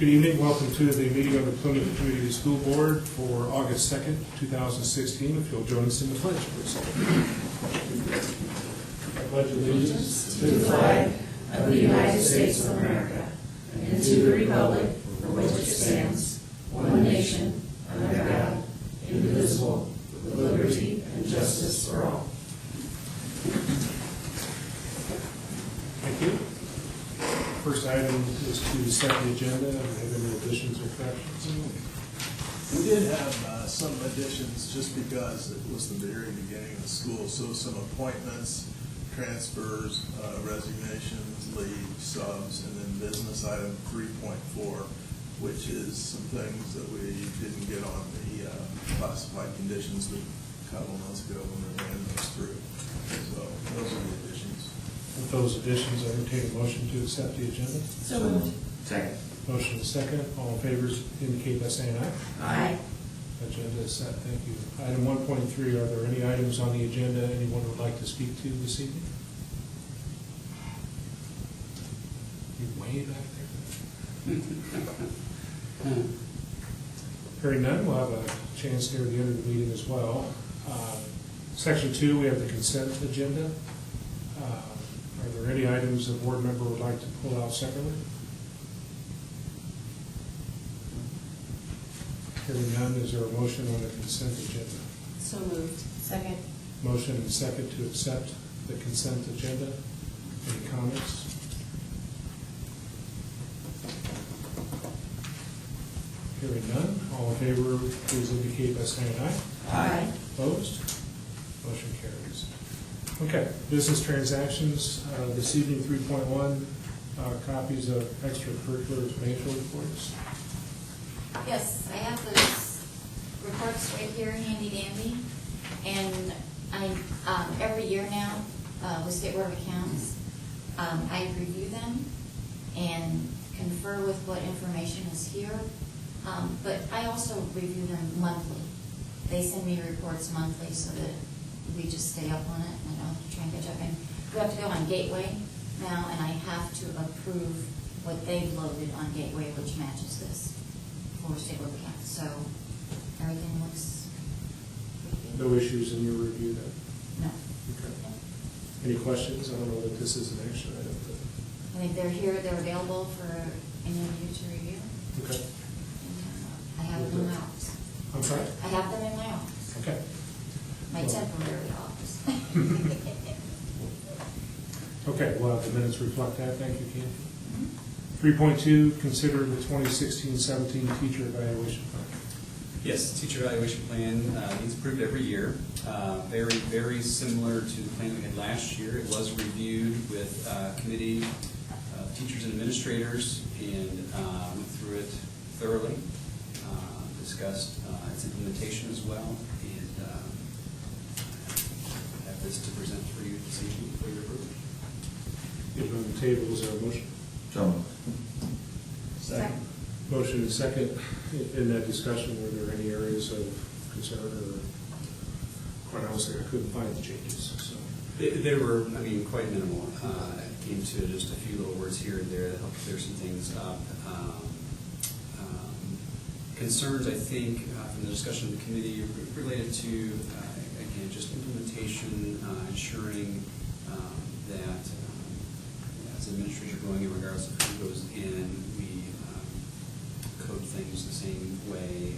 Good evening. Welcome to the meeting of the Plymouth Community School Board for August 2nd, 2016. If you'll join us in the pledge, please. I pledge allegiance to the flag of the United States of America and to the republic for which it stands, one nation, under God, indivisible, with liberty and justice for all. Thank you. First item is to set the agenda. Do you have any additions or corrections? We did have some additions just because it was the very beginning of school, so some appointments, transfers, resignations, leaves, subs, and then business item 3.4, which is some things that we didn't get on the classified conditions a couple months ago when we ran those through. So those are the additions. With those additions, I entertain a motion to accept the agenda. So moved. Second. Motion is second. All in favor indicate by saying aye. Aye. Agenda is set. Thank you. Item 1.3, are there any items on the agenda anyone would like to speak to this evening? You're way back there. Hearing none, we'll have a chance near the end of the meeting as well. Section 2, we have the consent agenda. Are there any items a board member would like to pull out separately? Hearing none, is there a motion on the consent agenda? So moved. Second. Motion and second to accept the consent agenda. Any comments? Hearing none, all in favor, please indicate by saying aye. Aye. Opposed? Motion carries. Okay, business transactions, this evening 3.1, copies of extracurricular financial reports. Yes, I have those reports right here, handy dandy, and I, every year now, with State Board of Accounts, I review them and confer with what information is here, but I also review them monthly. They send me reports monthly so that we just stay up on it, and I don't have to try and catch up. And we have to go on Gateway now, and I have to approve what they've loaded on Gateway, which matches this for State Board of Accounts. So everything looks pretty good. No issues in your review then? No. Okay. Any questions? I don't know that this is an action item, but. I think they're here, they're available for any of you to review. Okay. And, I have them in my office. I'm sorry? I have them in my office, Okay. my temporary office. Okay, we'll have the minutes reflect that. Thank you, Candy. 3.2, consider the 2016-17 teacher evaluation plan. Yes, the teacher evaluation plan needs approved every year. Very, very similar to the plan we had last year. It was reviewed with committee of teachers and administrators and went through it thoroughly, discussed its implementation as well, and have this to present for you this evening for your approval. Given on the table, is there a motion? Second. Motion and second. In that discussion, were there any areas of concern or, quite honestly, I couldn't find the changes, so. They were, I mean, quite minimal. It came to just a few little words here and there that helped clear some things up. Concerns, I think, from the discussion of the committee related to, again, just implementation, ensuring that as administrators are going in, regardless of who goes in, we code things the same way,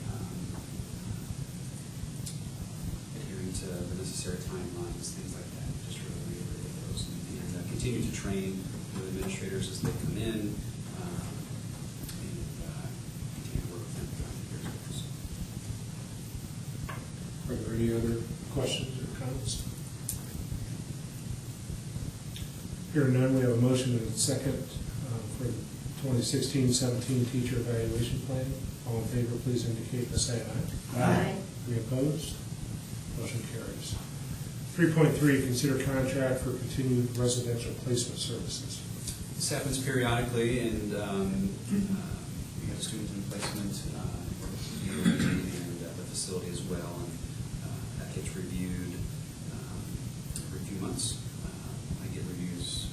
adhering to the necessary timelines, things like that. Just really reiterate those and continue to train the administrators as they come in. Are there any other questions or comments? Hearing none, we have a motion and a second for the 2016-17 teacher evaluation plan. All in favor, please indicate by saying aye. Aye. Any opposed? Motion carries. 3.3, consider contract for continued residential placement services. This happens periodically, and we have students in placement and the facility as well, and that gets reviewed every few months. I get reviews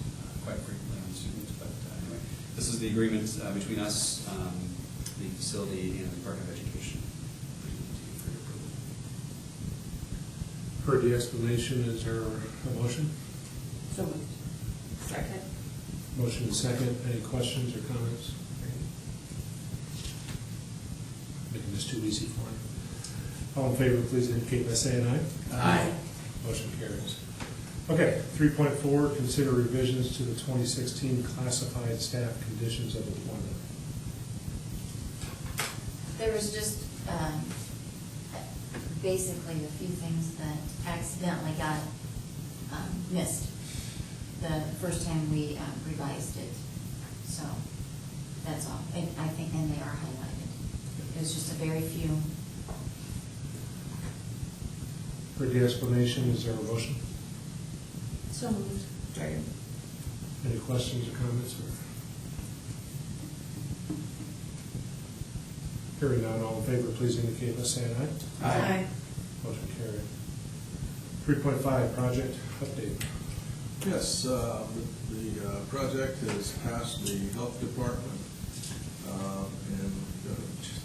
quite frequently on students, but anyway, this is the agreement between us the facility and the Department of Education. Presented to you for your approval. Heard the explanation, is there a motion? So moved. Second. Motion is second, any questions or comments? Making this too easy for him. All in favor, please indicate by saying aye. Aye. Motion carries. Okay, 3.4, consider revisions to the 2016 classified staff conditions of employment. There was just basically a few things that accidentally got missed the first time we revised it. So that's all. And I think then they are highlighted. It was just a very few. For the explanation, is there a motion? So moved. Second. Any questions or comments? Hearing none, all in favor, please indicate by saying aye. Aye. Motion carried. 3.5, project update. Yes, the project has passed the health department, and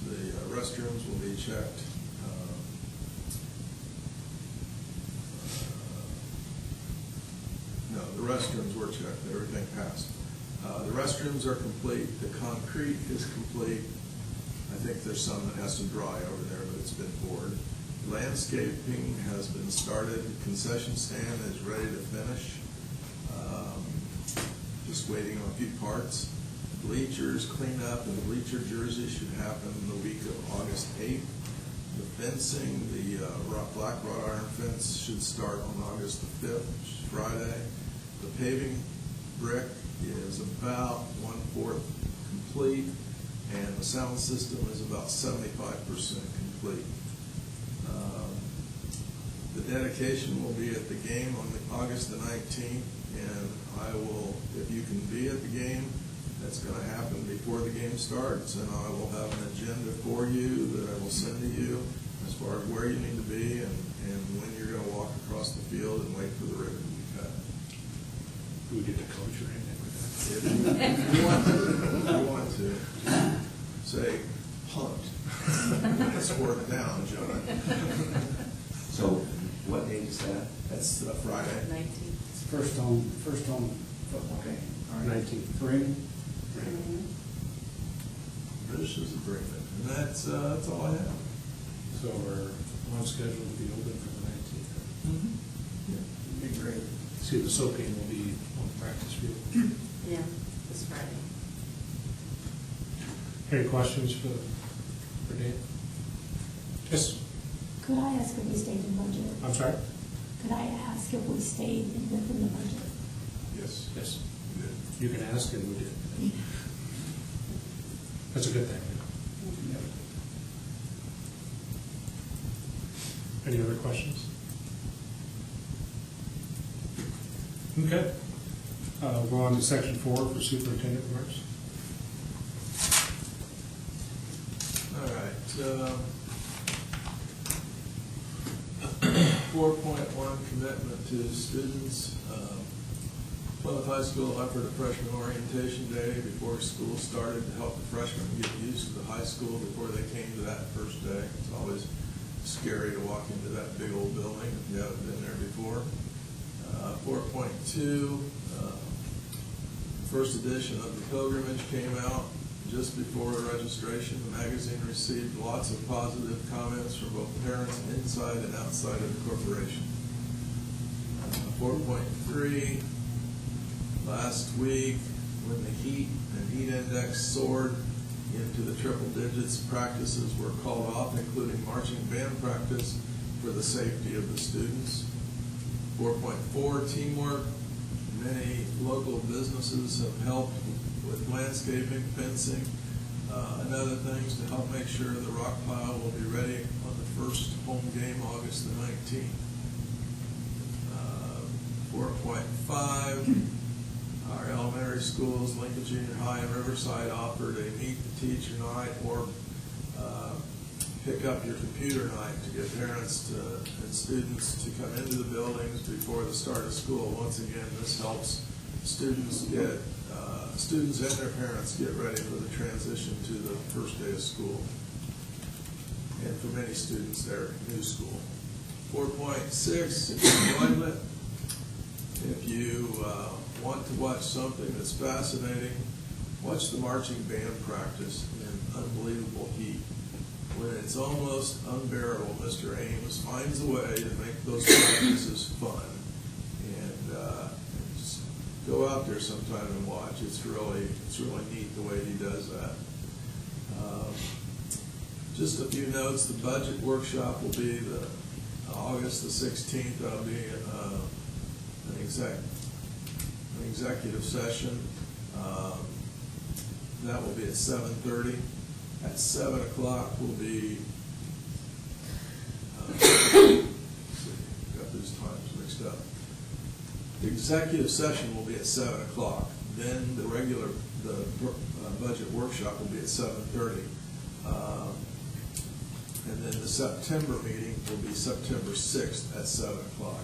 the restrooms will be checked. No, the restrooms were checked, everything passed. The restrooms are complete, the concrete is complete. I think there's some that has to dry over there, but it's been poured. Landscaping has been started, concession stand is ready to finish. Just waiting on a few parts. Bleachers cleanup and bleacher jersey should happen the week of August 8th. The fencing, the black wrought iron fence should start on August the 5th, which is Friday. The paving brick is about 1/4 complete, and the sound system is about 75% complete. The dedication will be at the game on August the 19th, and I will, if you can be at the game, that's going to happen before the game starts, and I will have an agenda for you that I will send to you as far as where you need to be and when you're going to walk across the field and wait for the ribbon to be cut. Do we get to coach or anything with that? If you want to, say, punt. It's worked down, John. So what date is that? That's Friday. 19th. First home football game. All right. 19th. Three? British agreement, and that's all I have. So we're on schedule to be open for the 19th. Yeah. Be great. See, the soap game will be on the practice field. Yeah, this Friday. Any questions for Dan? Yes, Could I ask if we stayed in budget? I'm sorry? Could I ask if we stayed within the budget? Yes. Yes. You did. You can ask and we did. That's a good thing. Any other questions? Okay. We'll go on to section 4 for superintendent remarks. All right. 4.1 commitment to students. Plymouth High School offered a freshman orientation day before school started to help the freshmen get used to the high school before they came to that first day. It's always scary to walk into that big old building if you haven't been there before. 4.2, first edition of the Pilgrimage came out just before registration. The magazine received lots of positive comments from both parents inside and outside of the corporation. 4.3, last week when the heat index soared into the triple digits, practices were called off, including marching band practice for the safety of the students. 4.4, teamwork. Many local businesses have helped with landscaping, fencing, and other things to help make sure the rock pile will be ready on the first home game, August the 19th. 4.5, our elementary schools, Lincoln Junior High and Riverside, offered a meet the teacher night or pick up your computer night to get parents and students to come into the buildings before the start of school. Once again, this helps students get students and their parents get ready for the transition to the first day of school. And for many students, their new school. 4.6, employment. If you want to watch something that's fascinating, watch the marching band practice in unbelievable heat. When it's almost unbearable, Mr. Ames finds a way to make those practices fun. And just go out there sometime and watch. It's really neat the way he does that. Just a few notes. The budget workshop will be August the 16th. That'll be an executive session. That will be at 7:30. At 7 o'clock will be, got these times mixed up. The executive session will be at 7 o'clock. Then the budget workshop will be at 7:30. And then the September meeting will be September 6th at 7 o'clock.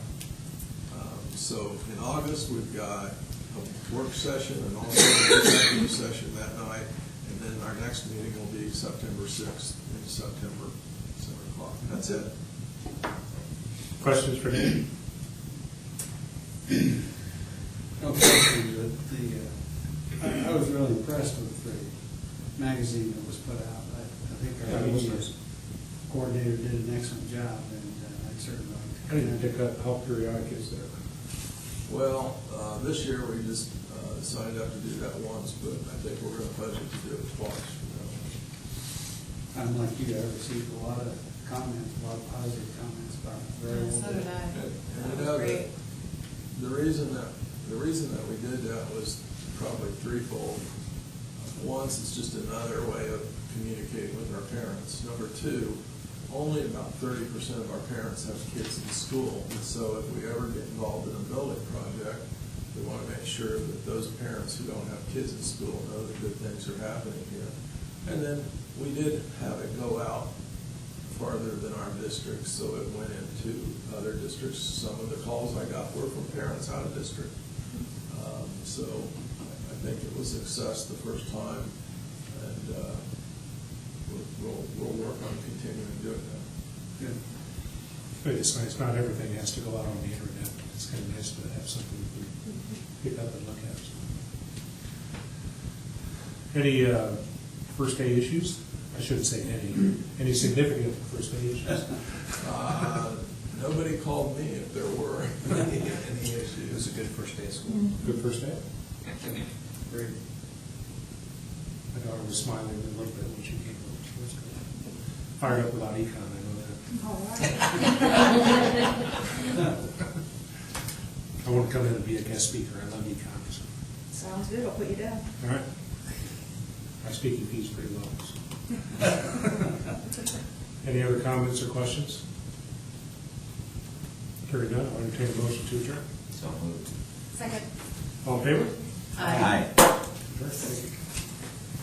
So in August, we've got a work session and also an executive session that night. And then our next meeting will be September 6th in September, 7 o'clock. That's it. Questions for Danny? No question, but I was really impressed with the magazine that was put out. I think Yeah, our it was media nice. coordinator did an excellent job, and I'd certainly like I didn't pick up how periodic is there. Well, this year we just signed up to do that once, but I think we're going to budget to do it twice. I'm like you, I received a lot of comments, a lot of positive comments about it. Very well So done. did I. And That you was know, great. the reason that we did that was probably threefold. Once, it's just another way of communicating with our parents. Number two, only about 30% of our parents have kids in school. And so if we ever get involved in a building project, we want to make sure that those parents who don't have kids in school know that good things are happening here. And then we did have it go out farther than our district, so it went into other districts. Some of the calls I got were from parents out of district. So I think it was a success the first time, and we'll work on continuing doing that. Good. But it's nice, not everything has to go out on the internet. It's kind of nice to have something we can pick up and look at. Any first day issues? I shouldn't say any. Any significant first day issues? Nobody called me if there were any It was issues. a good first day of school. Good first day? Great. My daughter was smiling a little bit when she came home. She was good. Fired up about econ, I know that. All right. I want to come in and be a guest speaker. I love econ. So. Sounds good, I'll put you down. All right. I speak in peace pretty well. So. Any other comments or questions? Hearing none, I'll entertain a motion to adjourn. So moved. Second. All in favor? Aye. Thank you.